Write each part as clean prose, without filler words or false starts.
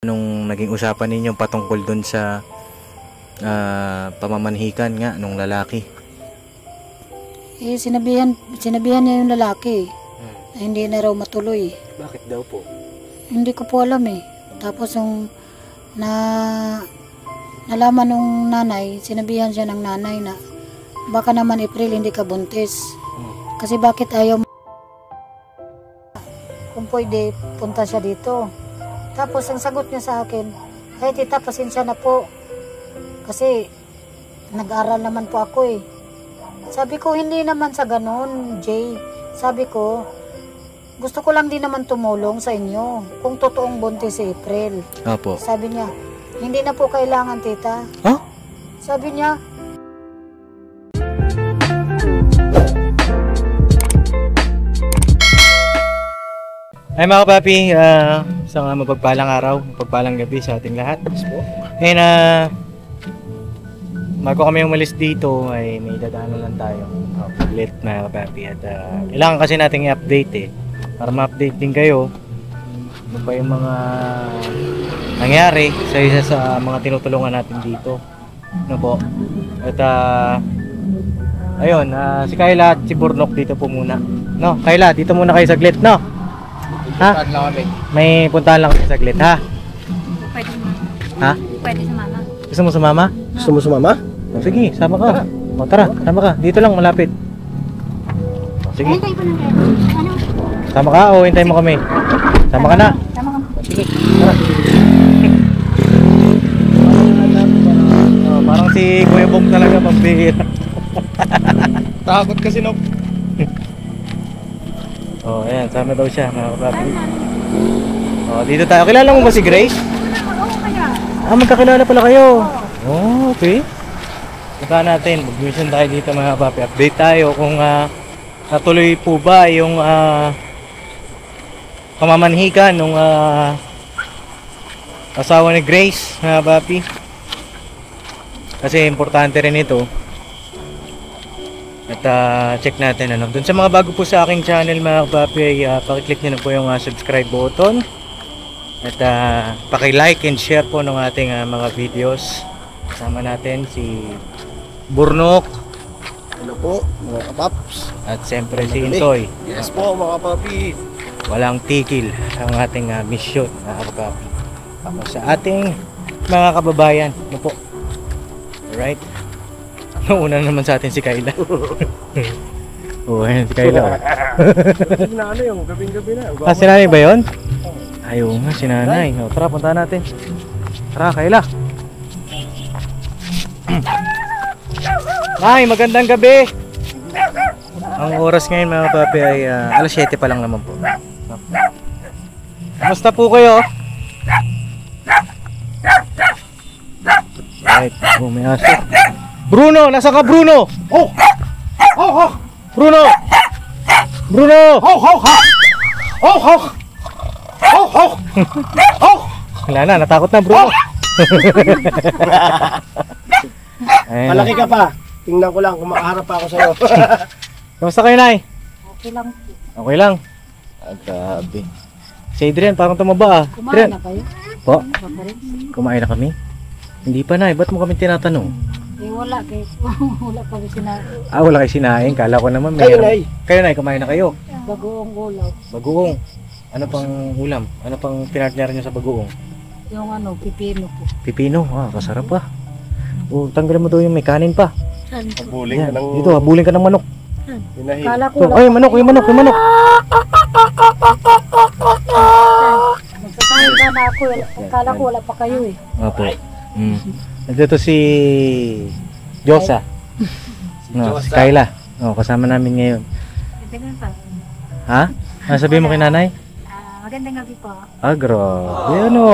Nung naging usapan ninyo patungkol dun sa pamamanhikan nga nung lalaki? Sinabihan niya yung lalaki na hindi na raw matuloy. Bakit daw po? Hindi ko po alam eh. Tapos yung nalaman nung nanay, sinabihan siya ng nanay na baka naman April hindi ka buntis. Kasi bakit ayaw mo? Kung pwede, punta siya dito. Tapos ang sagot niya sa akin, ay tita, pasensya na po. Kasi nag-aral naman po ako eh. Sabi ko, hindi naman sa ganun, Jay. Sabi ko, gusto ko lang din naman tumulong sa inyo kung totoong buntis si April. Opo. Sabi niya, hindi na po kailangan, tita. Huh? Sabi niya, ay mga kapapi, isang mapagpalang araw, mapagpalang gabi sa ating lahat. And bago kami umalis dito ay may dadaanan lang tayo ulit mga kapapi. At kailangan kasi nating i-update eh, para ma-update din kayo ano pa yung mga nangyari sa isa sa mga tinutulungan natin dito. Ano po? At ayun, si Kayla at si Burnok dito po muna. No, Kayla, dito muna kayo saglit, no? Ha? May puntahan lang kami saglit, ha? pwede sumama. Ha? Pwede sumama. Gusto mo sumama? Gusto mo sumama? O, sige, sama ka. O, tara, sama ka. Dito lang, malapit. O, sige. Hintay ko lang kayo. Ano? Sama ka o hintay mo kami? Sama ka na. Sama ka. O, sige, tara. O, parang si Kuya Bong talaga pambihira. Takot kasi no. O, ayan, sama daw siya, mga kapapi. O, dito tayo. Kilala mo ba si Grace? Oo, kaya. Magkakilala pala kayo. Oh, okay. Punta natin, mag-mission tayo dito mga kapapi. Update tayo kung natuloy po ba yung pamamanhikan nung asawa ni Grace mga kapapi. Kasi importante rin ito. At check natin ano. Doon sa mga bago po sa aking channel mga kapapi ay pakiclick nyo na po yung subscribe button. At paki-like and share po ng ating mga videos. Kasama natin si Burnok. Hello po mga kapaps. At siyempre si Intoy. Yes po mga kapapi. Walang tigil ang ating mission mga kapapi. Ako sa ating mga kababayan. Ano po? Alright. Una naman sa atin si Kayla. Ayan si Kayla. Na ano yung gabing-gabi na. Si nanay ba yun? Ayaw nga si nanay. Tara, punta natin. Tara, Kayla. Nay, magandang gabi. Ang oras ngayon mga papi ay alas 7 pa lang naman po. Kamusta po kayo? Right, may aso. Bruno, nasa ka Bruno? Oh! Oh! Oh! Bruno! Bruno! Oh! Oh! Oh! Oh! Oh! Oh! Oh! Wala na, natakot na Bruno. Ayun. Malaki ka pa. Tingnan ko lang kung makaharap pa ako sa'yo. Kamusta kayo, Nay? Okay lang. Okay lang. Grabe. Si Adrian, parang tumaba ah. Kumain na kayo? Po? Baka rin. Kumain na kami? Hindi pa, Nay. Ba't mo kami tinatanong? Wala kayo. Wala pa rin sinabi. Wala kayo sinaing. Kala ko naman Kayo, mayroon. Nay. Kayo, Nay, kumain na kayo. Bagoong gulaw. Bagoong. Ano pang ulam? Ano pang pinartner nyo sa bagoong? Yung pipino po. Pipino. Kasarap pa. Tanggalin mo daw yung may kanin pa. Pabuling Yan. ka ng... Dito, habulin ka ng manok. Hinahin. Kala ko Ay, manok, yung manok, yung manok. Nagsasahid na ako. Kala ko wala pa kayo eh. Opo. Nandito si Josa. Si Kayla. Kasama namin ngayon. Magandang pa. Ha? Sabihin mo kay nanay? Magandang gabi po. Grabe ano.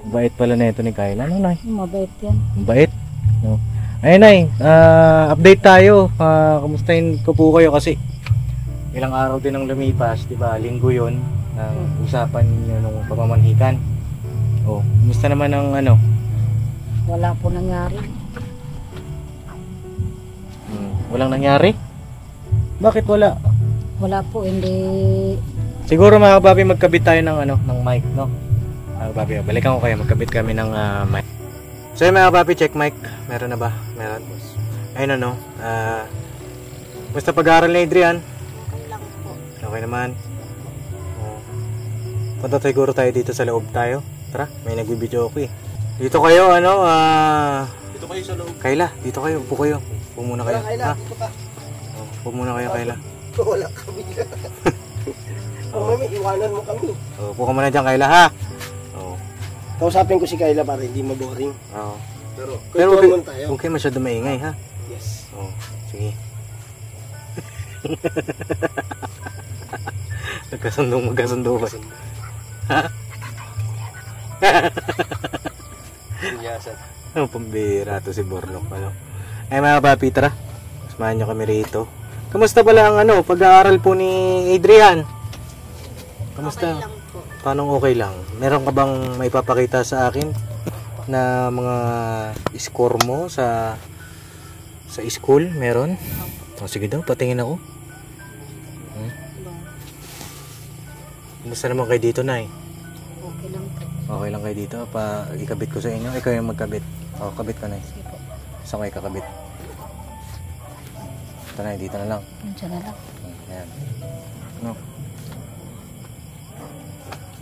Bait pala na ito ni Kayla. Ano, Nay? Mabait yan. Bait. No. Ayun, Nay. Update tayo. Kamustahin ko po kayo kasi ilang araw din ang lumipas, di ba? Linggo yun. Usapan niyo nung pamamanhikan. Kumusta naman ang ano? Wala po nangyari. Walang nangyari? Bakit wala? Wala po, hindi. Siguro mga kababi magkabit tayo ng ng mic, no? Mga papi, balikan ko kayo. Magkabit kami ng mic. So yun mga papi, check mic. Meron na ba? Meron. Ayun ano. Basta pag-aaral ni Adrian. Lang po. Okay naman. Punta siguro tayo dito sa loob tayo. Tara, may nagbibideo ako eh. Dito kayo, ano, Dito kayo sa loob. Kayla, dito kayo, upo kayo. Upo muna kayo. Kayla, Ha? dito ka. Upo muna kayo, Kayla. Wala kami. Mami, iwanan mo kami. Upo ka muna dyan, Kayla, ha? Oo. Kausapin ko si Kayla para hindi maboring. Oo. Pero Pero kwentuhan muna tayo. huwag kayo masyado maingay, ha? Yes. Oo, sige. Magkasundo ba? Sinyasan. Ang pambira to si Borlok, ano? Ay mga papi, tara. Samahan nyo kami rito. Kamusta pala ang ano, pag-aaral po ni Adrian? Kamusta? Okay lang po. Paano okay lang? Meron ka bang maipapakita sa akin na mga score mo sa school? Meron? O sige daw, patingin ako. Kamusta naman kayo dito, Nay? Okay lang po. Okay lang kayo dito? Ikabit ko sa inyo? Ikaw yung magkabit. O, kabit ka, Nay. Sige po. Saan kayo kakabit? Ito na, dito na lang. Diyan na lang. Ayan. No?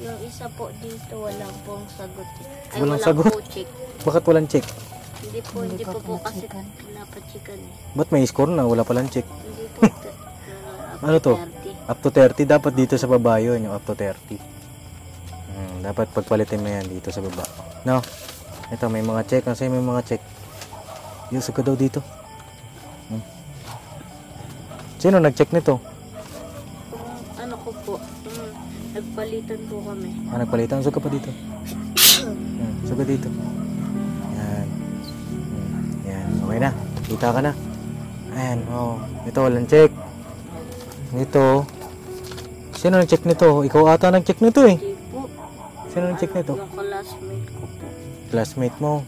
Yung isa po dito walang pong sagot. Ay, Walang walang sagot? po check. Bakit walang check? Hindi pa po kasi pinachikan. pinapachikan eh. Ba't may score na? Wala palang check. Hindi po. Ano to? 30. Up to 30. Dapat dito sa baba yun, yung up to 30. Dapat pagpalitin mo yan dito sa baba. No? Ito, may mga check. Kasi may mga check. Yusog ka daw dito. Sino nag-check nito? Kung ano ko po, nagpalitan po kami. Nagpalitan. Sug ka pa dito. Sug ka dito. Yan. Yan. Okay na. Kita ka na. Ayan. Oh. Ito, walang check. Dito. Sino nag-check nito? Ikaw ata nag-check nito eh. Hindi po. Sino nag-check nito? Yung classmate ko po. Classmate mo.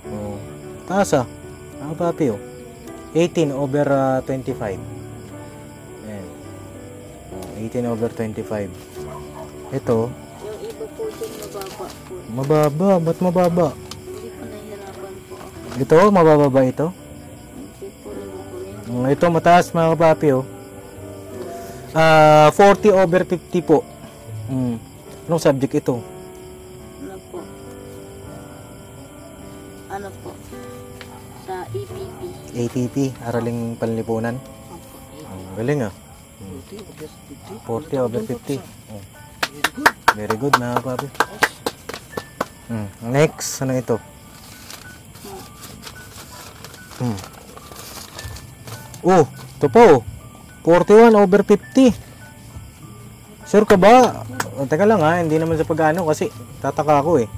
Oh. Taas ah. Ako papi oh. 18 over 25. Ayan. Oh, 18 over 25. Ito. Yung iba po dyan mababa po. Mababa. Ba't mababa? Hindi po nahihirapan po ako. Ito, mababa ba ito? Hindi po nila po yun. Ito mataas mga kapapi oh. 40 over 50 po. Anong subject ito? Ano po? Ano po? Sa EPP. APP, Araling Panlipunan. Opo. Galing ah. 40 over 50. Oh. Very good mga kapapi. Next, ano ito? Oh, ito po. 41 over 50. Sure ka ba? Teka lang ha, hindi naman sa pag-ano kasi tataka ako eh.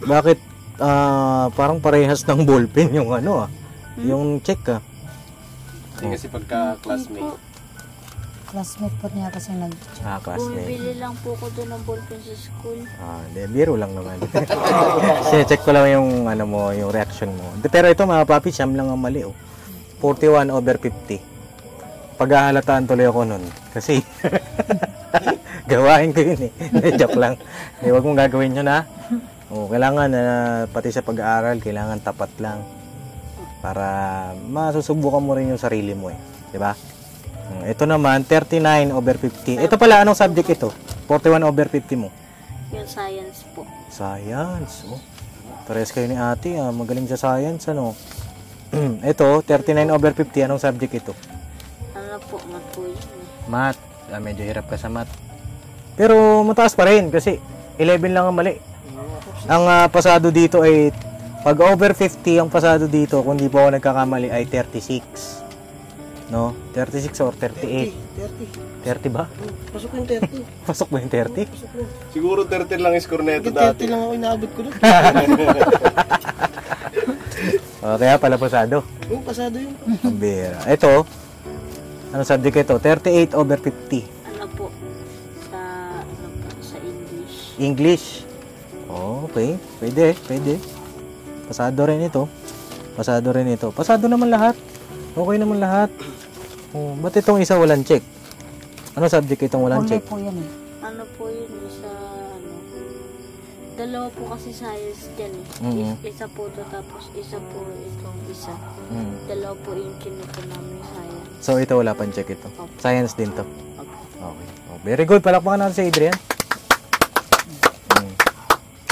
Bakit parang parehas ng ballpen yung ano yung check ah. Hindi kasi pagka-classmate. Classmate po niya kasi Classmate. Bumibili lang po ko doon ng ballpen sa school. Biro lang naman. Check ko lang yung ano mo, yung reaction mo. Pero ito mga papi, siyam lang ang mali oh. 41 over 50. Paghahalataan tuloy ako nun. Kasi gawain ko yun eh. Joke lang. Huwag mong gagawin yun ha. Kailangan pati sa pag-aaral, kailangan tapat lang. Para masusubukan mo rin yung sarili mo eh. Diba? Ito naman, 39 over 50. Ito pala, anong subject ito? 41 over 50 mo. Yung science po. Science. Oh. Pares kayo ni ate. Magaling sa science. Ano? Ito, 39 over 50. Anong subject ito? Ano po, math po yun eh. Math. Medyo hirap ka sa math. Pero mataas pa rin kasi 11 lang ang mali. Ang pasado dito ay pag over 50 ang pasado dito, kung di po ako nagkakamali ay 36. No? 36 or 38? 30 ba? Pasok yung 30. Pasok ba yung 30? Siguro 30 lang yung score na ito dati. 30 lang ako inaabot ko doon. Kaya pala pasado. Yung pasado yun. Ang bira. Ito, ano subject ito? 38 over 50. Ano po, sa English. English. Okay. Pwede. Pasado rin ito. Pasado naman lahat. Okay naman lahat. Ba't itong isa walang check? Ano subject itong walang Only check? po yan eh. Ano po yun, sa Dalawa po kasi science dyan eh. Mhm. Isa po to, tapos isa po itong isa. Mm. Dalawa po yung kinuha namin science. So ito wala pang check ito. Opo. Science din to. Opo. Okay. Oh, very good. Palakpakan natin si Adrian.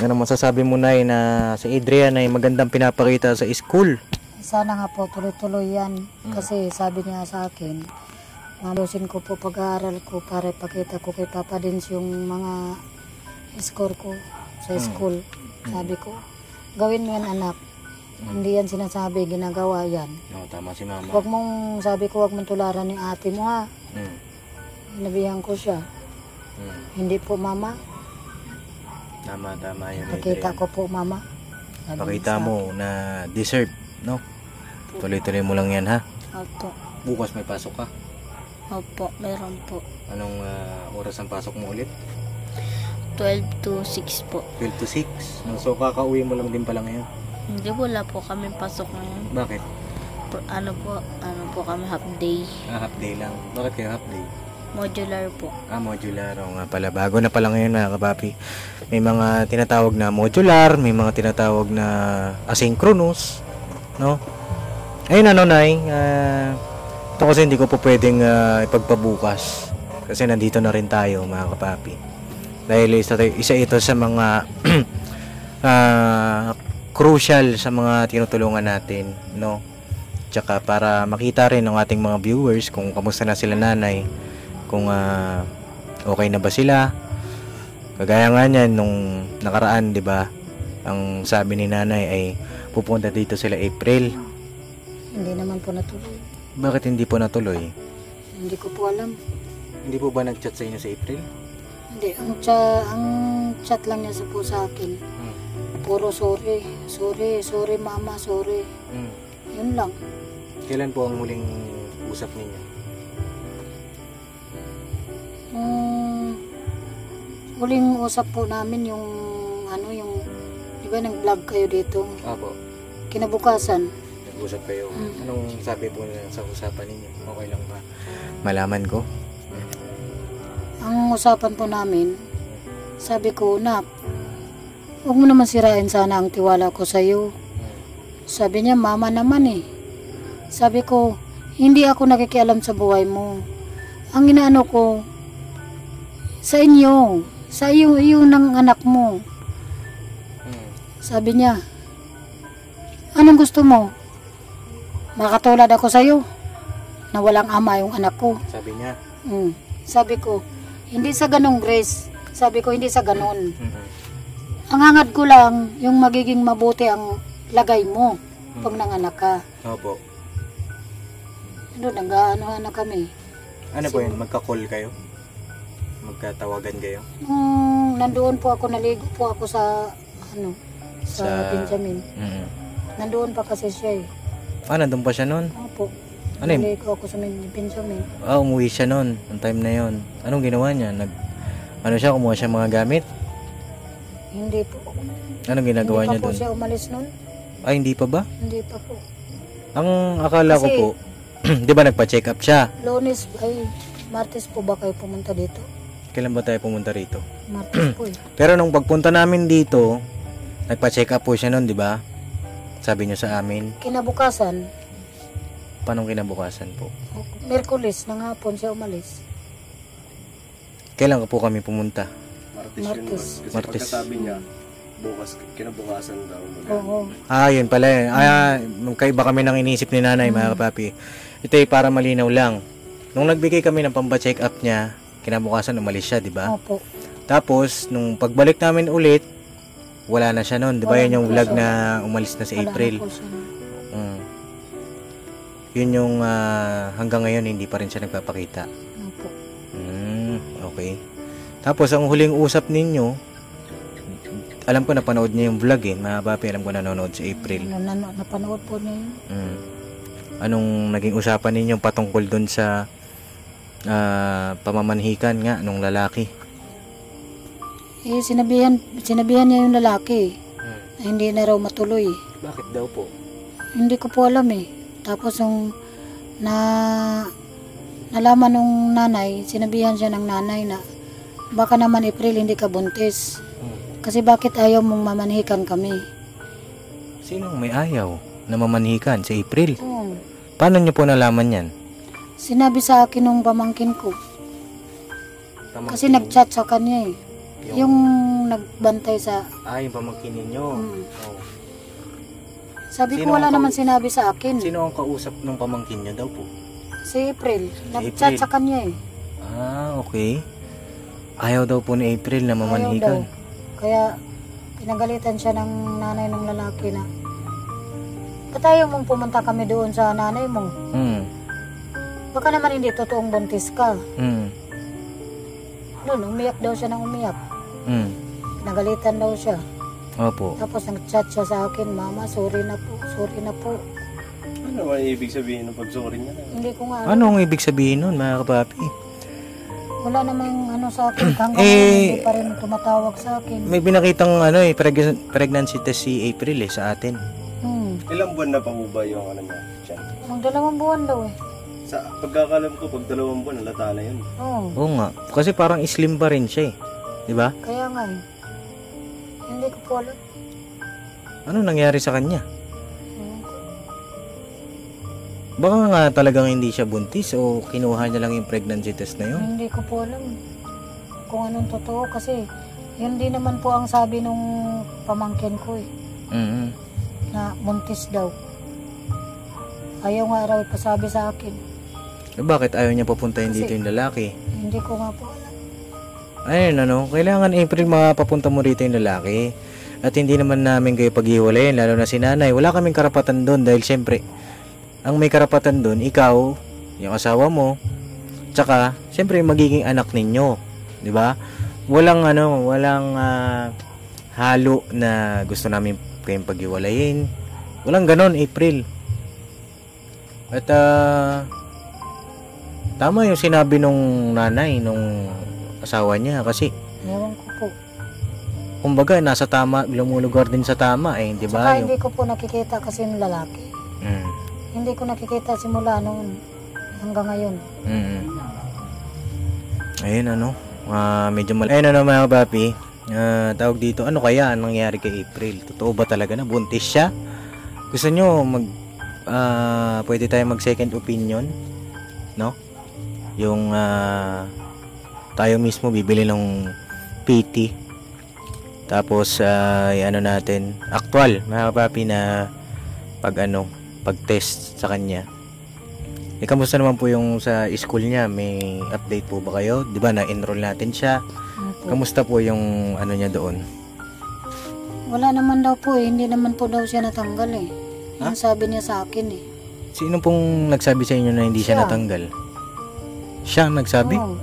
Ano masasabi mo na na si Adrian ay magandang pinapakita sa school? Sana nga po tuloy-tuloy yan. Kasi sabi niya sa akin, malusin ko po pag-aaral ko para ipakita ko kay Papa Dins yung mga score ko sa school. Sabi ko, gawin mo yan anak. Hindi yan sinasabi, ginagawa yan. No, tama si mama. Huwag mong, sabi ko, huwag mong tularan ni ate mo ha. Mm. Sinabihan ko siya. Mm. Hindi po mama. Tama yun. Pakita Adrian. ko po mama. Sabi Pakita niya sa mo na deserve, no? Tuloy-tuloy mo lang yan, ha? Opo. Bukas may pasok ka. Opo, meron po. Anong oras ang pasok mo ulit? 12 to 6 po. 12 to 6. So, kakauwi mo lang din pala ngayon. Hindi, wala po kami pasok ngayon. Bakit? Ano po kami half day. Half day lang. Bakit kayo half day? Modular po. Modular. O nga pala. Bago na pala ngayon mga kapapi. May mga tinatawag na modular, may mga tinatawag na asynchronous, no? Ayun Nay, ito kasi hindi ko po pwedeng ipagpabukas kasi nandito na rin tayo mga kapapi. Dahil isa ito sa mga crucial sa mga tinutulungan natin, no? Tsaka para makita rin ng ating mga viewers kung kamusta na sila nanay, kung okay na ba sila. Kagaya nga niyan nung nakaraan, 'di ba? Ang sabi ni nanay ay pupunta dito sila April. Hindi naman po natuloy. Bakit hindi po natuloy? Hindi ko po alam. Hindi po ba nag-chat sa inyo sa April? Hindi, ang chat lang niya po sa akin. Puro sorry mama, sorry. Yun lang. Kailan po ang huling usap ninyo? Huling usap po namin yung di ba nag-vlog kayo dito? Apo. Kinabukasan. Nag-usap kayo. Anong sabi po na sa usapan ninyo? Okay lang ba? Malaman ko. Ang usapan po namin, sabi ko, Nak, huwag mo naman sirain sana ang tiwala ko sa'yo. Sabi niya, mama naman eh. Sabi ko, hindi ako nakikialam sa buhay mo. Ang inaano ko, sa inyo, sa iyo ng anak mo. Sabi niya, anong gusto mo? Makatulad ako sa'yo, na walang ama yung anak ko. Sabi niya. Sabi ko, hindi sa ganong Grace. Sabi ko, hindi sa ganon. Ang hangad ko lang, yung magiging mabuti ang lagay mo pag nanganak ka. Opo. Nag-ano na kami. Ano po yun? Magka-call kayo? Magkatawagan kayo? Nandoon po ako, naligo po ako sa Benjamin. Nandoon pa kasi siya eh. Nandun pa siya nun? Opo. Ano yun? Naligo ako sa Benjamin. Umuwi siya nun. Ang time na yon. Anong ginawa niya? Kumuha siya mga gamit? Hindi po. Anong ginagawa niya Hindi pa po dun? siya umalis nun. Hindi pa ba? Hindi pa po. Ang akala ko Kasi- po, di ba nagpa-check up siya? Lunes, Martes po ba kayo pumunta dito? Kailan ba tayo pumunta rito? Martes po eh. Pero nung pagpunta namin dito, nagpa-check up po siya nun, di ba? Sabi niyo sa amin. Kinabukasan, Paano kinabukasan po? Merkulis ng hapon siya umalis. Kailan po kami pumunta? Martes. Kasi Martes. pagkasabi niya, bukas, kinabukasan daw. Oo. Yun pala eh. Kaiba kami ng inisip ni nanay, mga kapapi. Ito ay para malinaw lang. Nung nagbigay kami ng pampa-check up niya, kinabukasan umalis siya, di ba? Opo. Tapos, nung pagbalik namin ulit, wala na siya noon. Di ba Wala yun yung na vlog siya. na umalis na si Wala April? na po siya. Yun yung hanggang ngayon hindi pa rin siya nagpapakita. Opo. Okay. Tapos, ang huling usap ninyo, alam ko napanood niya yung vlog eh. Mga papi, alam ko nanonood si April. Napanood po niya yun. Anong naging usapan ninyo patungkol dun sa pamamanhikan nga nung lalaki? Sinabihan niya yung lalaki na hindi na raw matuloy. Bakit daw po? Hindi ko po alam eh. Tapos yung nalaman nung nanay, sinabihan siya ng nanay na baka naman April hindi ka buntis. Kasi bakit ayaw mong mamanhikan kami? Sinong may ayaw na mamanhikan? Si April. Oo. Paano niyo po nalaman yan? Sinabi sa akin nung pamangkin ko. Kasi nag-chat sa kanya eh. Yung nagbantay sa... yung pamangkin ninyo. Oh. Sabi Sino ko wala ang naman sinabi sa akin. Sino ang kausap ng pamangkin niyo daw po? Si April. Nag-chat April. sa kanya eh. Okay. Ayaw daw po ni April na mamanhikan. Ayaw daw. Kaya pinagalitan siya ng nanay ng lalaki na ba't ayaw mong pumunta kami doon sa nanay mo? Baka naman hindi totoong buntis ka. Noon, umiyak daw siya ng umiyak. Pinagalitan daw siya. Opo. Tapos nag-chat siya sa akin, Mama, sorry na po, sorry na po. Ano ba ibig sabihin ng pag-sorry niya? Hindi ko nga Ano ang ibig sabihin nun, mga kapapi? wala namang ano sa akin, hanggang ngayon hindi pa rin tumatawag sa akin. May binakitang pregnancy test si April sa atin. Ilang buwan na pa po ba yung ano niya? Siya? Ang 2 buwan daw eh. Sa pagkakalam ko, pag 2 buwan, halata na yun. Oo nga. Kasi parang slim pa rin siya eh. Di ba? Kaya nga eh. Hindi ko po alam. Ano nangyari sa kanya? Ewan ko. Baka nga talagang hindi siya buntis o kinuha niya lang yung pregnancy test na yun? Hindi ko po alam kung anong totoo kasi yun din naman po ang sabi nung pamangkin ko eh. Na buntis daw. Ayaw nga raw ipasabi sa akin. Bakit ayaw niya papuntahin Kasi- dito yung lalaki? Hindi ko nga po alam. Ayun kailangan April mapapunta mo rito yung lalaki. At hindi naman namin kayo paghiwalayin, lalo na si nanay. Wala kaming karapatan doon dahil syempre, ang may karapatan doon, ikaw, yung asawa mo, tsaka, syempre, magiging anak ninyo. Di ba? Walang halo na gusto namin kayong paghiwalayin. Walang ganon, April. At, tama yung sinabi nung nanay, nung asawa niya, kasi, Ewan ko po. kumbaga, nasa tama, lumulugar din sa tama, di ba? Saka hindi ko po nakikita kasi yung lalaki. Hindi ko nakikita simula noon hanggang ngayon. Ayun medyo ayun mga papi, tawag dito, ano kaya ang nangyari kay April? Totoo ba talaga na buntis siya? Gusto nyo pwede tayo mag second opinion, no? Yung tayo mismo bibili ng PT, tapos natin actual mga papi na pag test sa kanya. Kamusta naman po yung sa school niya? May update po ba kayo? 'Di ba na-enroll natin siya? Kamusta po yung niya doon? Wala naman daw po eh. Hindi naman po daw siya natanggal eh. Yung sabi niya sa akin eh. Sino pong nagsabi sa inyo na hindi siya Siya. natanggal? Siya ang nagsabi? Oo.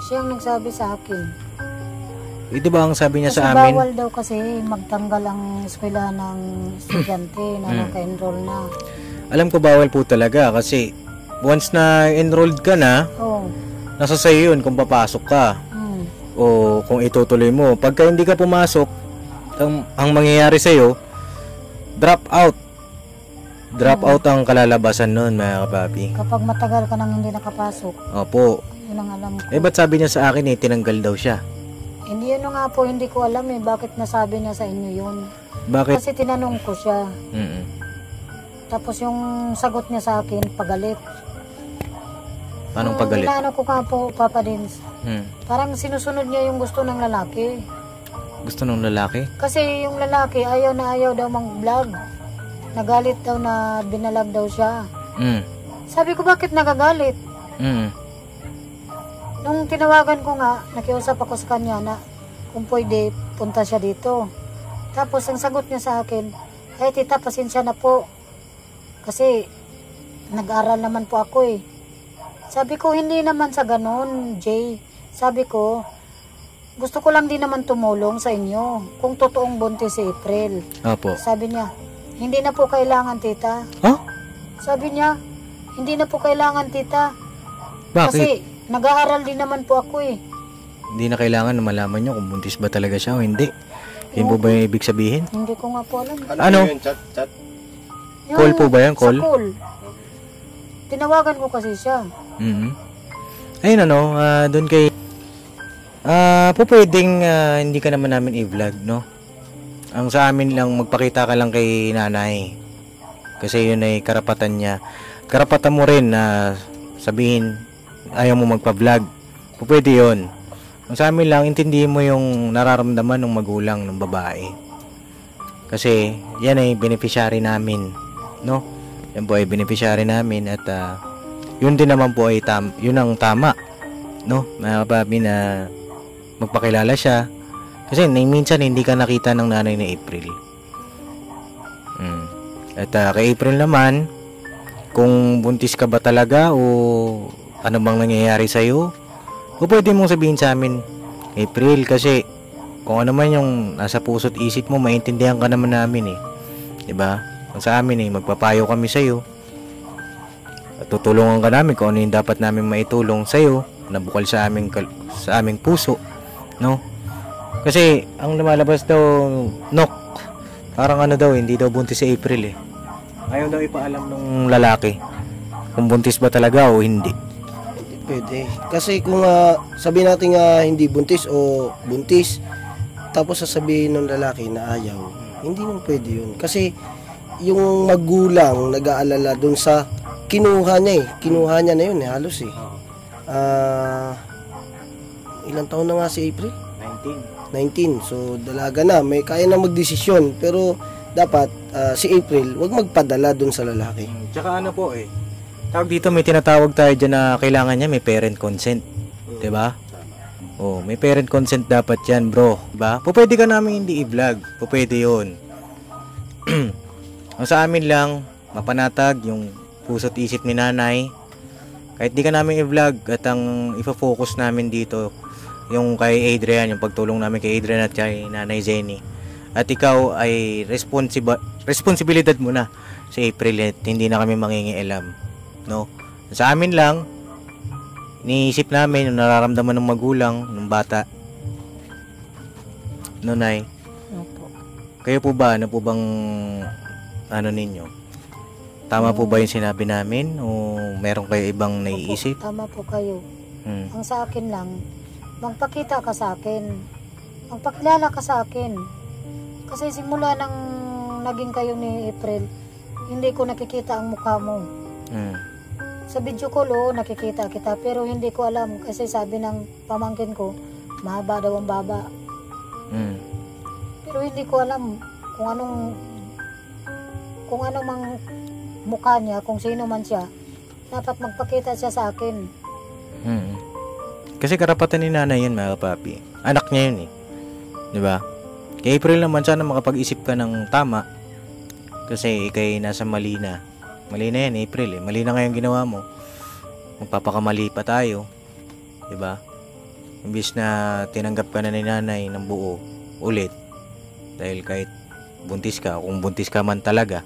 Siya ang nagsabi sa akin. Di ba ang sabi niya Kasi sa amin? bawal daw kasi magtanggal ang eskwela ng estudyante na naka-enroll na. Alam ko bawal po talaga kasi once na enrolled ka na, Oo. nasa sa'yo yun kung papasok ka o kung itutuloy mo. Pagka hindi ka pumasok, ang mangyayari sa'yo, drop out. Drop out ang kalalabasan nun, mga kapapi. Kapag matagal ka nang hindi nakapasok, Opo. yun ang alam ko. Ba't sabi niya sa akin tinanggal daw siya? Hindi yun nga po, hindi ko alam eh. Bakit nasabi niya sa inyo yun? Bakit? Kasi tinanong ko siya. Tapos yung sagot niya sa akin, pagalit. Anong pagalit? Inaano ko nga po, Papa Dins. Parang sinusunod niya yung gusto ng lalaki. Gusto ng lalaki? Kasi yung lalaki, ayaw na ayaw daw mag-vlog. Nagalit daw na binalag daw siya. Sabi ko, bakit nagagalit? Nung tinawagan ko nga, nakiusap ako sa kanya na kung pwede, punta siya dito. Tapos ang sagot niya sa akin, ay tita, pasensya na po. Kasi nag-aral naman po ako eh. Sabi ko, hindi naman sa ganon, Jay. Sabi ko, gusto ko lang din naman tumulong sa inyo kung totoong buntis si April. Opo. Sabi niya, hindi na po kailangan, tita. Huh? Sabi niya, hindi na po kailangan, tita. Bakit? Kasi nag-aaral din naman po ako eh. Hindi na kailangan na malaman nyo kung buntis ba talaga siya o hindi. Yun po ba yung ibig sabihin? Hindi ko nga po alam. Ano? Yun, chat? Yung Call po ba yan? Call? Sa call. Tinawagan ko kasi siya. Ayun doon kay Po pwedeng hindi ka naman namin i-vlog, no? Ang sa amin lang, magpakita ka lang kay nanay. Kasi yun ay karapatan niya. Karapatan mo rin na sabihin, ayaw mo magpa-vlog. Po pwede yun. Ang sa amin lang, intindihin mo yung nararamdaman ng magulang ng babae. Kasi yan ay beneficiary namin, no? Yan po ay beneficiary namin at yun din naman po ay yun ang tama, no? Mga kapapi na magpakilala siya. Kasi minsan hindi ka nakita ng nanay ni April. At kay April naman, kung buntis ka ba talaga o ano bang nangyayari sa'yo, o pwede mong sabihin sa amin, April, kasi kung ano man yung nasa puso't isip mo, maintindihan ka naman namin eh. Diba? Kung sa amin eh, magpapayo kami sa'yo. At tutulungan ka namin kung ano yung dapat namin maitulong sa'yo, na bukal sa aming puso. No? Kasi ang lumalabas daw, Nok, parang ano daw, hindi daw buntis si April eh. Ayaw daw ipaalam ng lalaki kung buntis ba talaga o hindi. Hindi pwede. Kasi kung sabihin natin hindi buntis o buntis, tapos sasabihin ng lalaki na ayaw, hindi naman pwede yun. Kasi yung magulang nag-aalala dun sa kinuha niya eh. Kinuha niya na yun eh, halos eh. Ilang taon na nga si April? 19. So dalaga na, may kaya na magdesisyon, pero dapat si April wag magpadala dun sa lalaki. Tsaka ano po eh, tawag dito, may tinatawag tayo dyan na kailangan niya may parent consent, 'di ba? Oh, may parent consent dapat yan, bro, 'di ba? Pwede ka namin hindi i-vlog, pwede 'yun. Ang sa amin lang mapanatag yung puso't isip ni nanay. Kahit di ka namin i-vlog at ang ifo-focus namin dito yung kay Adrian, yung pagtulong namin kay Adrian at kay Nanay Zenny. At ikaw ay responsibilidad mo na si April at hindi na kami mangingialam, no? Sa amin lang, iniisip namin yung nararamdaman ng magulang ng bata. No, Nay? Opo. Kayo po ba, ano po bang ano ninyo? Tama po ba yung sinabi namin o meron kayo ibang naiisip? Opo, tama po kayo. Ang sa akin lang, magpakita ka sa akin. Magpakilala ka sa akin. Kasi simula nang naging kayo ni April, hindi ko nakikita ang mukha mo. Sa video call, nakikita kita, pero hindi ko alam kasi sabi ng pamangkin ko, mahaba daw ang baba. Pero hindi ko alam kung ano mang mukha niya, kung sino man siya. Dapat magpakita siya sa akin. Kasi karapatan ni nanay yun, mga kapapi. Anak niya yun eh. Diba? Kay April naman, sana makapag-isip ka ng tama. Kasi ikay nasa mali na. Mali na yan, April eh. Mali na ngayong ginawa mo. Magpapakamali pa tayo. Diba? Imbis na tinanggap ka na ni nanay ng buo ulit. Dahil kahit buntis ka, kung buntis ka man talaga.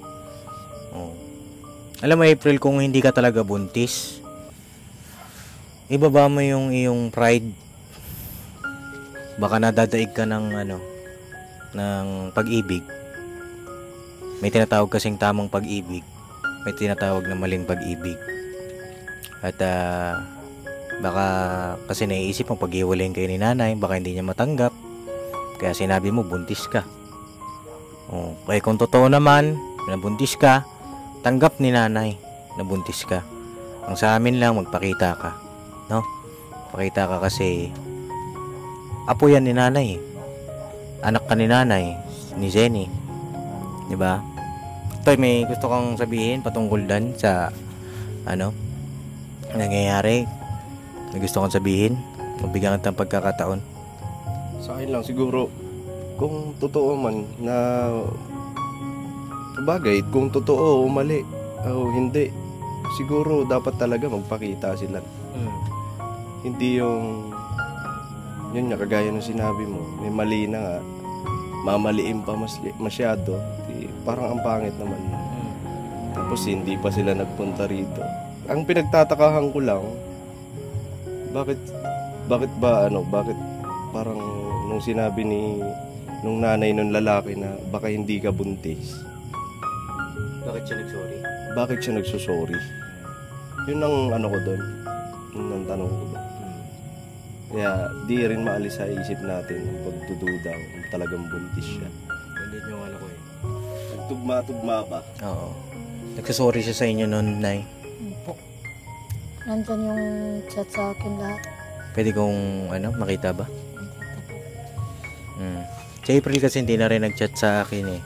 Oh. Alam mo, April, kung hindi ka talaga buntis, ibaba mo yung iyong pride. Baka nadadaig ka ng ng pag-ibig. May tinatawag kasing tamang pag-ibig, may tinatawag na maling pag-ibig. At baka kasi naiisip mo pag-iwalayin kayo ni nanay, baka hindi niya matanggap, kaya sinabi mo buntis ka. Kaya kung totoo naman na buntis ka, tanggap ni nanay na buntis ka. Ang sa amin lang, magpakita ka, no? Pakita ka kasi apo yan ni nanay, anak ka ni nanay, ni Zenny, di ba? Toy, may gusto kang sabihin patungkol dan sa nangyayari? May gusto kang sabihin? Mabigyan ka ng pagkakataon. Sa akin lang siguro, kung totoo man na bagay, kung totoo o mali o hindi, siguro dapat talaga magpakita sila. Hindi yung yun nga, kagaya ng sinabi mo, may mali na nga, mamaliin pa masyado, parang ang pangit naman. Tapos hindi pa sila nagpunta rito. Ang pinagtatakahan ko lang, bakit parang nung sinabi nung nanay nung lalaki na baka hindi ka buntis. Bakit siya nagsorry? Bakit siya nagsusorry? Yun ang ko doon. Yun ang tanong ko doon. Kaya di rin maalis sa isip natin ang pagdududa kung talagang buntis siya. Hindi nyo ano ko eh. Nagtugma-tugma pa. Oo. Nagsasorry siya sa inyo noon, Nay. Po. Nandyan yung chat sa akin lahat. Pwede kong makita ba? Si April kasi hindi na rin nag-chat sa akin eh.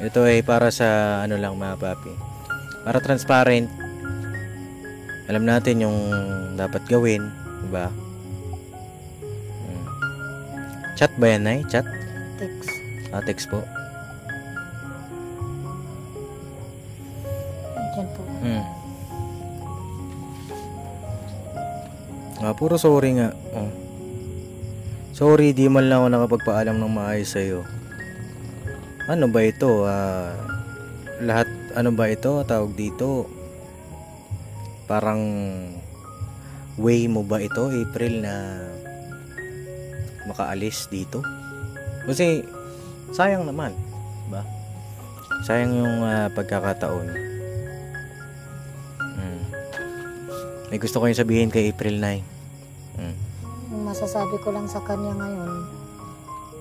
Ito ay para sa lang mga papi. Para transparent. Alam natin yung dapat gawin, diba? Chat ba yan, Nay? Chat? Text. Text po. Nandyan po. Puro sorry nga. Sorry, di man lang ako nakapagpaalam ng maayos sa'yo. Ano ba ito? Lahat, ano ba ito? Tawag dito. Parang way mo ba ito, April, na makaalis dito? Kasi sayang naman, ba? Sayang yung pagkakataon. May gusto ko yung sabihin kay April, Nay. Yung masasabi ko lang sa kanya ngayon,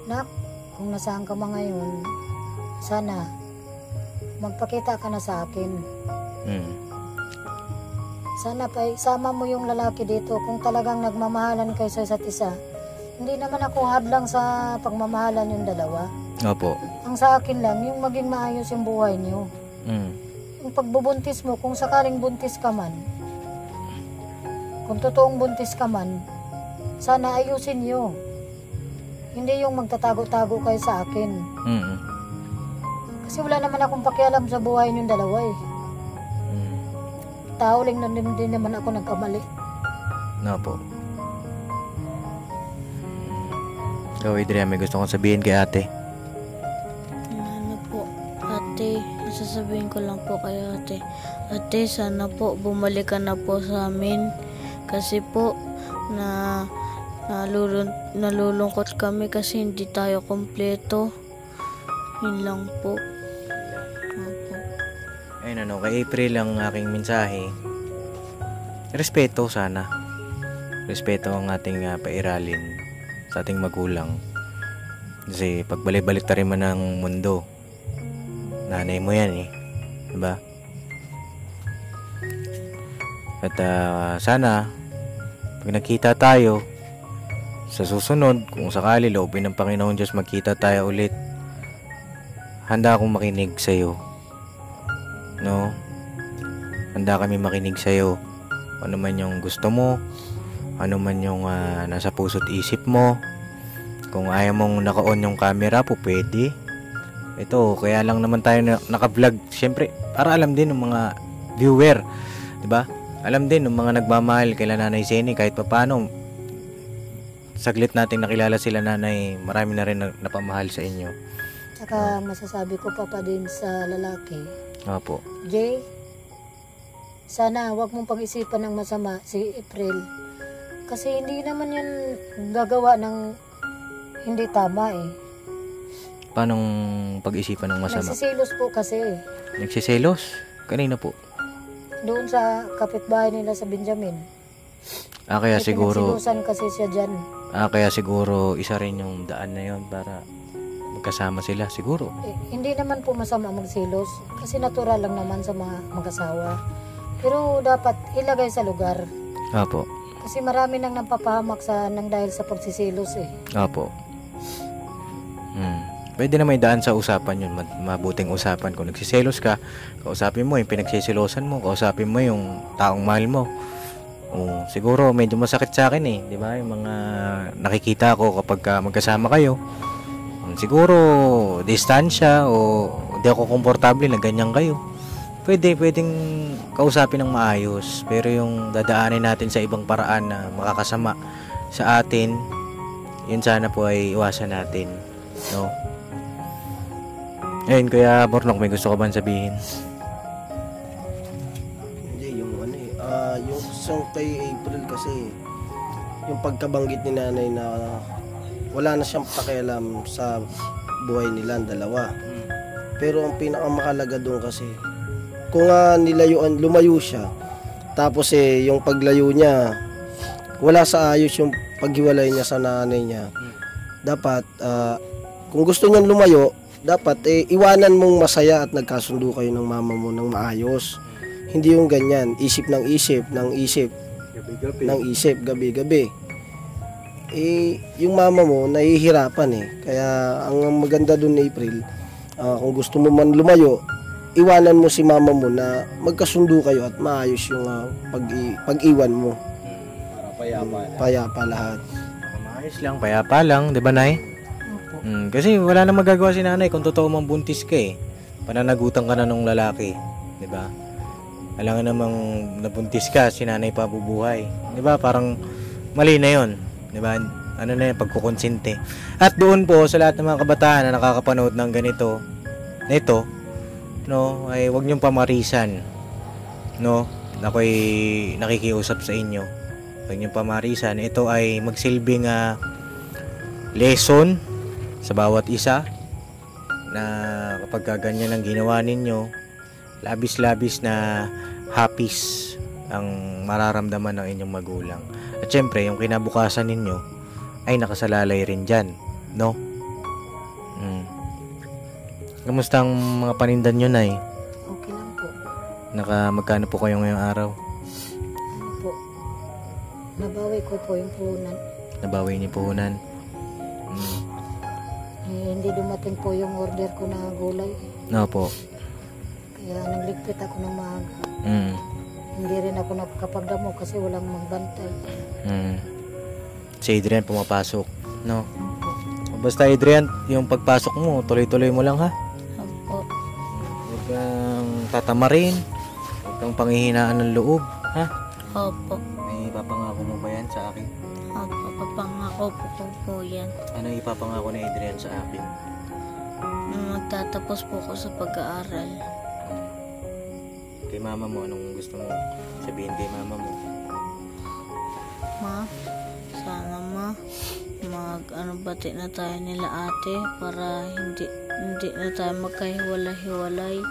Nak, kung nasaan ka man ngayon, sana magpakita ka na sa akin. Sana pa isama mo yung lalaki dito kung talagang nagmamahalan kayo sa isa't isa. Hindi naman ako hadlang sa pagmamahalan yung dalawa. Opo. Ang sa akin lang, yung maging maayos yung buhay niyo. Yung pagbubuntis mo, kung sakaling buntis ka man, kung totoong buntis ka man, sana ayusin niyo. Hindi yung magtatago-tago kayo sa akin. Kasi wala naman akong pakialam sa buhay niyong dalawa eh. Tao lang na din naman ako nagkamali. Opo. Ikaw, Adrian, may gusto kong sabihin kay ate. Ano po, ate, sasabihin ko lang po kay ate. Ate, sana po bumalik ka na po sa amin. Kasi po, nalulungkot kami kasi hindi tayo kompleto. Yun lang po. Opo. Ayun kay April ang aking mensahe. Respeto sana. Respeto ang ating pairalin sa ating magulang. Kasi pagbalik-balik ta rin man ng mundo, nanay mo yan eh. Diba? At sana pag nakita tayo sa susunod, kung sakali loobin ng Panginoon Diyos magkita tayo ulit, handa akong makinig sa'yo. No? Handa kami makinig sa'yo. Ano man yung gusto mo, ano man yung nasa puso't isip mo. Kung ayaw mong naka-on yung camera po, pwede. Ito, kaya lang naman tayo naka-vlog. Siyempre, para alam din ng mga viewer. Diba? Alam din ng mga nagmamahal kaila Nanay Zeni, kahit paano saglit nating nakilala sila nanay, marami na rin napamahal sa inyo. Saka masasabi ko pa din sa lalaki. Opo. Jay, sana wag mong pag-isipan ng masama si April. Kasi hindi naman yan gagawa ng hindi tama eh. Paanong pag-isipan ng masama? Nagsisilos po kasi. Nagsiselos? Kanina po. Doon sa kapitbahay nila sa Benjamin. Kaya May siguro pinagsilusan kasi siya dyan. kaya siguro isa rin yung daan na yon para magkasama sila siguro. Hindi naman po masama magsilos. Kasi natural lang naman sa mga mag-asawa. Pero dapat ilagay sa lugar. Opo. Kasi marami nang napapahamak nang dahil sa pagsisilos eh. Opo. Pwede na may daan sa usapan yun. Mabuting usapan. Kung nagsiselos ka, kausapin mo yung pinagsisilosan mo, kausapin mo yung taong mahal mo. Siguro medyo masakit sa akin eh, di ba? Yung mga nakikita ko kapag magkasama kayo. Siguro distansya o hindi ako komportable na ganyan kayo. Pwedeng kausapin ng maayos, pero yung dadaanin natin sa ibang paraan na makakasama sa atin, yun sana po ay iwasan natin, no? Ayun, Kuya Bornok, may gusto ka bang sabihin? Hindi, yung yung song kay April kasi, yung pagkabanggit ni nanay na wala na siyang pakialam sa buhay nila ang dalawa. Pero ang pinakamahalaga doon kasi, kung lumayo siya, tapos yung paglayo niya, wala sa ayos yung paghiwalay niya sa nanay niya. Dapat, kung gusto niyang lumayo, dapat iwanan mong masaya at nagkasundo kayo ng mama mo ng maayos. Hindi yung ganyan, isip ng isip, Gabi-gabi. ng isip, gabi-gabi. Yung mama mo, nahihirapan Kaya, ang maganda dun, April, kung gusto mo man lumayo, iwanan mo si mama mo na magkasundo kayo at maayos yung pag-iwan mo. Payapa lahat. Maayos lang, payapa lang, di ba, Nay? Opo. Kasi wala na magagawa si nanay kung totoo mang buntis ka pananagutan ka na nung lalaki, di ba? Alam nga namang nabuntis ka, si nanay pa bubuhay, di ba? Parang mali na yon, di ba? Ano na yan, pagkukonsente. At doon po sa lahat ng mga kabataan na nakakapanood ng ganito, nito, no, ay wag niyong pamarisan, no? Ako'y nakikiusap sa inyo. Huwag niyong pamarisan. Ito ay magsilbing lesson sa bawat isa na kapag ganyan ang ginawa ninyo, labis-labis na hapis ang mararamdaman ng inyong magulang. At syempre, yung kinabukasan ninyo ay nakasalalay rin dyan, no? Kamusta ang mga panindan nyo, Nay? Okay lang po. Magkano po kayo ngayong araw? Ano po? Nabawi ko po yung puhunan. Nabawi niyo puhunan? Hindi dumating po yung order ko na gulay. No po. Kaya nagligpit ako ng maaga. Mm. Hindi rin ako nakakapagdamo kasi walang magbantay. Si Adrian pumapasok, no? Basta Adrian, yung pagpasok mo, tuloy-tuloy mo lang ha. Opo. Huwag kang tatamarin. Huwag kang panghihinaan ng loob, ha? Opo. May ipapangako mo ba yan sa akin? Opo. Papangako po yan. Ano ipapangako ni Adrian sa akin? Magtatapos po ko sa pag-aaral. Kay mama mo, anong gusto mo sabihin kay mama mo? Ma, sana bati na tayo nila ate para hindi na tayo magkahiwalay-hiwalay.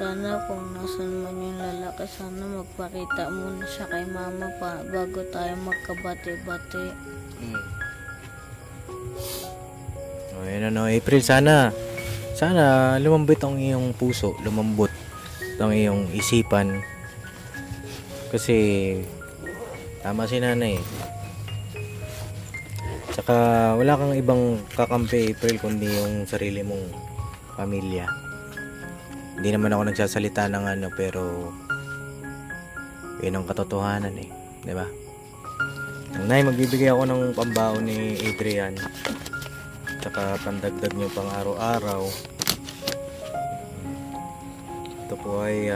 Sana kung nasan man yung lalaki, sana magpakita muna siya kay mama pa bago tayo magkabati-bati. Ayun April, sana lumambot ang iyong puso, lumambot ang iyong isipan. Kasi tama si nanay. Tsaka wala kang ibang kakampi, April, kundi yung sarili mong pamilya. Hindi naman ako nagsasalita ng pero yun ang katotohanan di ba? Nay, magbibigay ako ng pambaon ni Adrian. Tsaka pandagdag niyo pang araw-araw. Ito po ay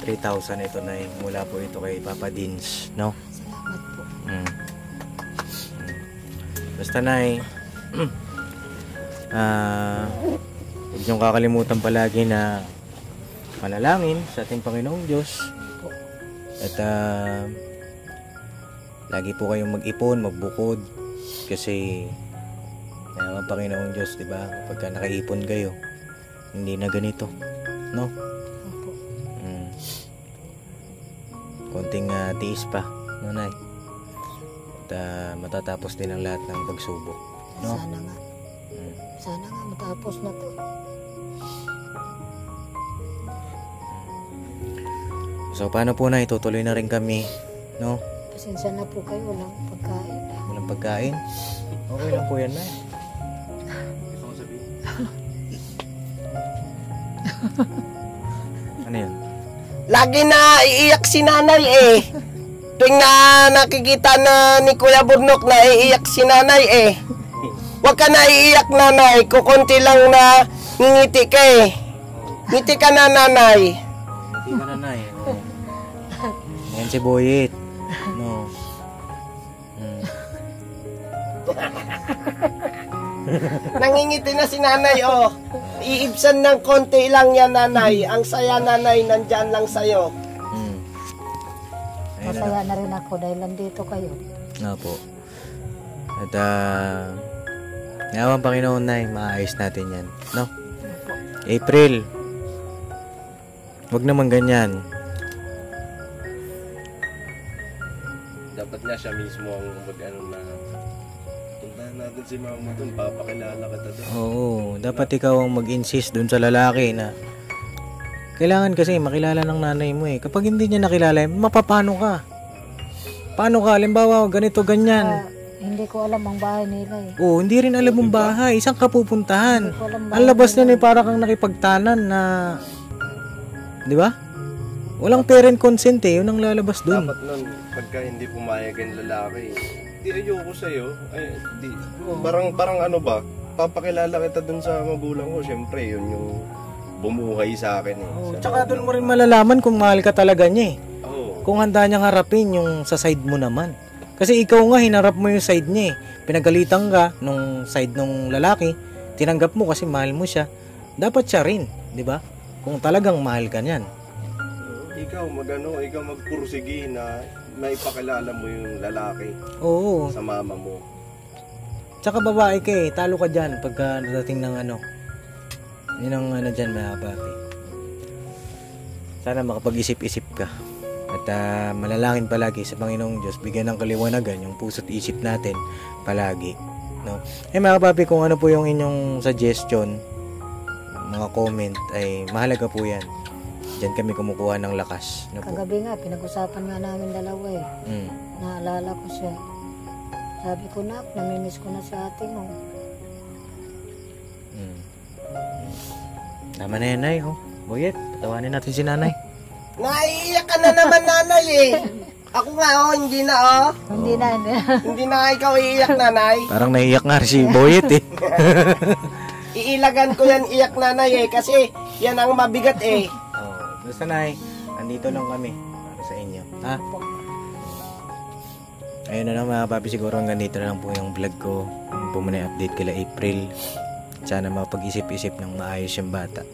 3,000 ito, Nay. Mula po ito kay Papa Dins, no? Salamat po. Basta, Nay, huwag niyong kakalimutan palagi na manalangin sa ating Panginoong Diyos. At lagi po kayong mag-ipon, magbukod. Kasi ang Panginoong Diyos, di ba? Pagka nakaipon kayo, hindi na ganito, no? Opo. Konting tiis pa, Nanay. At matatapos din ang lahat ng pagsubok, no? Sana nga. Sana nga matapos na to. So paano po, Nay? Tutuloy na rin kami, no? Pasensya na po kayo, walang pagkain. Walang pagkain? Okay lang po yan, Nay. Ano yan? Lagi na iiyak si nanay Tuwing na nakikita na ni Kuya Burnok na iiyak si nanay Huwag ka na iiyak, nanay. Kukunti lang na ngingiti ka Ngiti ka na, nanay. Hindi ka na, Nay. Yan si Boyet. No. Nangingiti na si nanay, Iibsan ng konti lang yan, nanay. Ang saya, nanay, nandyan lang sa'yo. Ayun na. Masaya na rin ako dahil nandito kayo. Nga po. At ngawang Panginoon, Nay, maayos natin yan, no? April, wag naman ganyan. dapat nga siya mismo ang mag-ano na puntahan natin si mama dun, papakilala kita dun. Oo, dapat ikaw ang mag-insist dun sa lalaki na kailangan kasi makilala ng nanay mo eh. Kapag hindi niya nakilala, mapapano ka? Paano ka? Halimbawa, ganito, ganyan. Hindi ko alam ang bahay nila eh. Oo, hindi rin alam mong bahay. Isang ka pupuntahan. Hindi ko alam Ang labas nun eh, para kang nakipagtanan na... Di ba? Walang parent consent eh, yun ang lalabas dun. Dapat nun, pagka hindi pumayag ang lalaki, di ayoko sa'yo. Ay, di. Parang ano ba, papakilala kita dun sa magulang ko. Siyempre, yun yung bumuhay sa akin eh. Oo, tsaka dun mo rin malalaman kung mahal ka talaga niya eh. Oo. Kung handa niyang harapin yung sa side mo naman. Kasi ikaw nga, hinarap mo yung side niya eh. Pinagalitan ka nung side nung lalaki, tinanggap mo kasi mahal mo siya. Dapat siya rin, di ba? Kung talagang mahal ka niyan. Ikaw magpursige na maipakilala mo yung lalaki Oo. sa mama mo. Tsaka babae ka eh, talo ka dyan pagka nadating ng ano. Yun ang ano dyan mga papi. Sana makapag-isip-isip ka. At manalangin palagi sa Panginoong Diyos, bigyan ng kaliwanagan yung puso't isip natin palagi. No? Mga papi, kung ano po yung inyong suggestion, mga comment, ay mahalaga po yan. Diyan kami kumukuha ng lakas. No po? Kagabi nga, pinag-usapan nga namin dalawa eh. Naalala ko siya. Sabi ko na, namimiss ko na si ate mo. Tama na yan, Nay. Oh. Boyet, patawanin natin si nanay. Naiiyak ka na naman, nanay eh. Ako nga hindi na Hindi na, hindi na. Hindi na ikaw iiyak, nanay. Parang naiiyak nga si Boyet eh. Iilagan ko yan iyak, nanay eh. Kasi yan ang mabigat eh. Basta Nay, andito lang kami para sa inyo. Ha? Ayun na lang mga papi, siguro hanggang dito na lang po yung vlog ko. Yung po muna yung update kila April. Sana mapag-isip-isip ng maayos yung bata.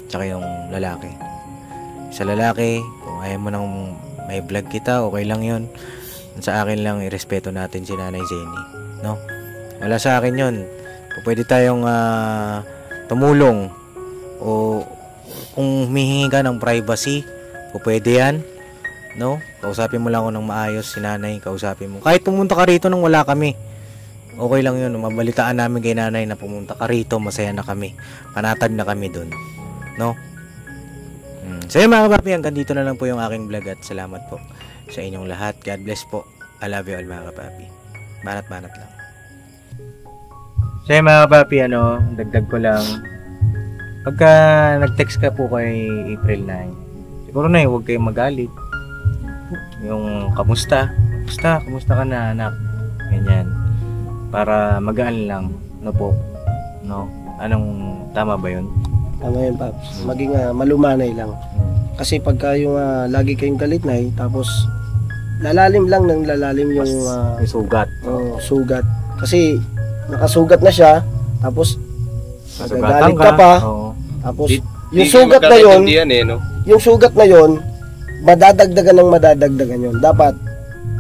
Tsaka yung lalaki. Sa lalaki, kung ayaw mo nang may vlog kita, okay lang yun. Sa akin lang, irespeto natin si Nanay Zenny. No? Wala sa akin yun. Kung pwede tayong tumulong o kung humihingi ka ng privacy, kung pwede yan, no? Kausapin mo lang ako ng maayos si nanay, kausapin mo. Kahit pumunta ka rito nung wala kami, okay lang yun. Mabalitaan namin kay nanay na pumunta ka rito, masaya na kami. Panatag na kami dun, no? So yun mga kapapi, hanggang dito na lang po yung aking vlog at salamat po sa inyong lahat. God bless po. I love you all mga kapapi. Banat-banat lang. So yun mga kapapi, dagdag ko lang. Pagka nag-text ka po kay April 9, siguro na huwag kayong magalit. Yung kamusta ka na anak, ganyan. Para magaan lang, no po, no? Anong, tama ba yun? Tama yun, Paps. Maging malumanay lang. Kasi pagka yung lagi kayong galit na tapos lalalim lang ng lalalim yung May sugat. sugat. Kasi nakasugat na siya, tapos Masugatan nagagalit ka pa. Oo. Tapos Di yung sugat na yun, no? yung sugat na yun, madadagdagan yun. Dapat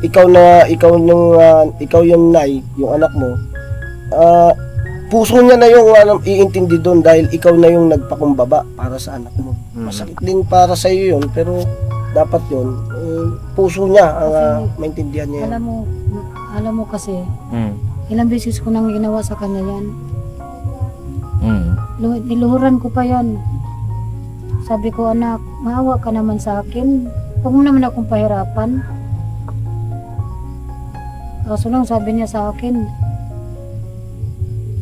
ikaw yung nay, yung anak mo, puso niya na yung iintindi doon dahil ikaw na yung nagpakumbaba para sa anak mo. Masakit din para sa iyo yun, pero dapat yun, puso niya ang maintindihan niya yan. Alam mo kasi, ilang beses ko nang ginawa sa kanya yan. Niluhuran ko pa yan. Sabi ko, anak, maawa ka naman sa akin. Huwag mo naman akong pahirapan. Kaso lang sabi niya sa akin,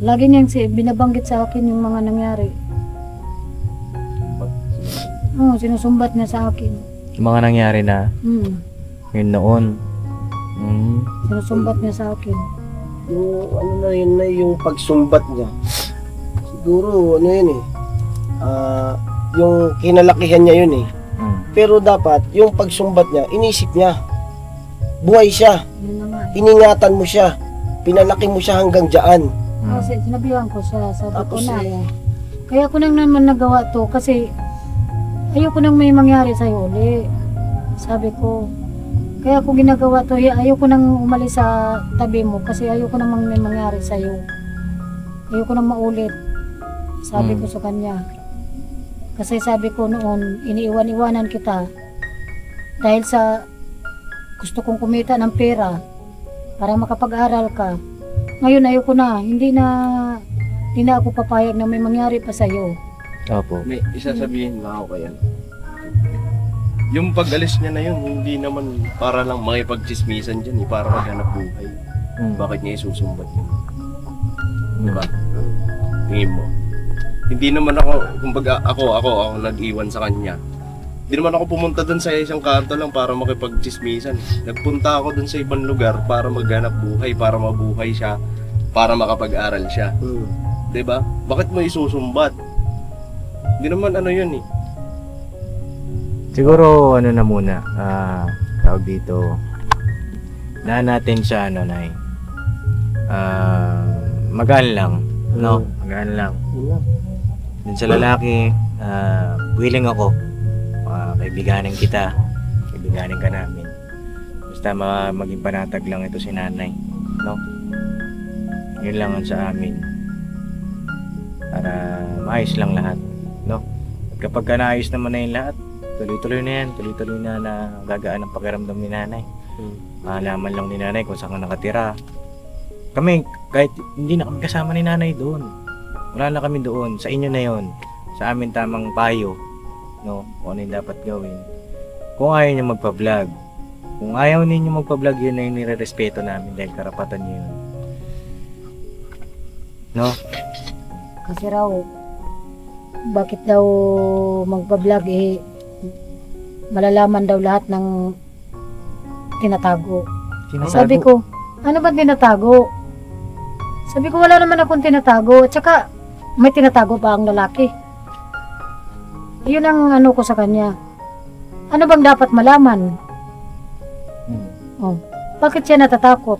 lagi niyang binabanggit sa akin yung mga nangyari. Oo, sinusumbat niya sa akin. Yung mga nangyari na yun noon. Sinusumbat niya sa akin. Yung yung pagsumbat niya. Siguro yun yung kinalakihan niya yun Pero dapat yung pagsumbat niya, inisip niya. Buhay siya. Yun na nga. Iningatan mo siya. Pinalaki mo siya hanggang dyan. Kasi sinabihan ko siya, sabi Tapos, ko na kaya ko nang naman nagawa to kasi ayoko nang may mangyari sa'yo uli. Sabi ko, kaya ko ginagawa to, ayoko nang umalis sa tabi mo kasi ayoko nang may mangyari sa'yo. Ayoko nang maulit. Sabi ko sa kanya. Kasi sabi ko noon, iniiwan-iwanan kita dahil sa gusto kong kumita ng pera para makapag-aral ka. Ngayon ayoko na, hindi na ako papayag na may mangyari pa sa'yo. Opo. May isasabihin nga ako kaya. Yung pag-alis niya na yun, hindi naman para lang makipag-chismisan dyan, para maghanap buhay. Bakit niya isusumbat yun? Diba? Tingin mo. Hindi naman ako, kumbaga ako nag-iwan sa kanya. Hindi naman ako pumunta dun sa isang kanto lang para makipag-chismisan. Nagpunta ako dun sa ibang lugar para maghanap buhay, para mabuhay siya, para makapag-aral siya. Diba? Bakit mo isusumbat? Hindi naman ano yun eh. Siguro ano na muna, tawag dito, daan natin sa ano, Nay. Magaan lang, no? Magaan lang. Dun sa lalaki, willing ako. Kaibiganin kita, kaibiganin ka namin. Basta maging panatag lang ito si nanay, no? Yun lang ang sa amin. Para maayos lang lahat, no? At kapag naayos naman na yung lahat, tuloy-tuloy na yan, tuloy-tuloy na gagaan ang pakiramdam ni nanay. Malaman lang ni nanay kung saan ka nakatira. Kami, kahit hindi na kami kasama ni nanay doon, wala na kami doon, sa inyo na yon, sa amin tamang payo, no, kung ano yung dapat gawin. Kung ayaw nyo magpa-vlog, kung ayaw ninyo magpa-vlog, yun na yung nire-respeto namin dahil karapatan nyo yun, no? Kasi raw, bakit daw magpa-vlog malalaman daw lahat ng tinatago. Sabi ko, ano ba tinatago? Sabi ko, wala naman akong tinatago. At saka, may tinatago pa ang lalaki. Yun ang ano ko sa kanya. Ano bang dapat malaman? Oh, bakit siya natatakot?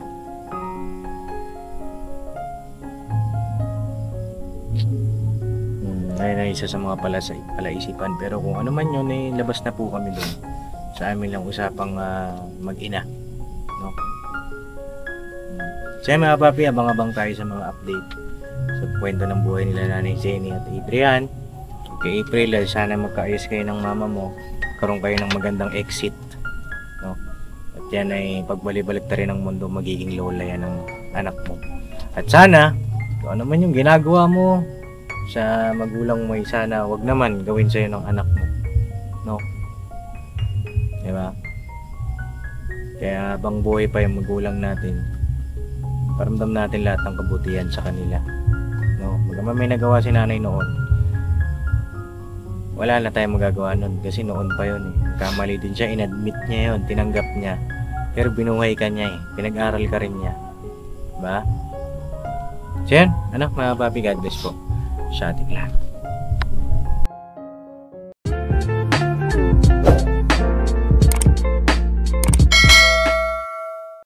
Ayun na isa sa mga palaisipan. Pero kung ano man yun, eh, labas na po kami doon. Sa amin lang usapang mag-ina, no? Siya mga papi, abang-abang tayo sa mga update sa kwento ng buhay nila Nanay Jenny at Adrian. Kay April, sana magkaayos kayo ng mama mo, karoon kayo ng magandang exit, no? At yan ay pagbalik-balik ta rin ng mundo, magiging lola yan ng anak mo. At sana kung ano man yung ginagawa mo sa magulang mo, sana wag naman gawin sa'yo ng anak mo, no? Diba? Kaya bang buhay pa yung magulang natin, paramdam natin lahat ng kabutihan sa kanila, no? Magama may nagawa si nanay noon, wala na tayong magagawa nun kasi noon pa yun eh. Kamali din siya, inadmit niya yun, tinanggap niya, pero binuhay ka niya eh, pinag-aral ka rin niya, diba? So yan, anak, mga papi, God bless po sa ating lahat.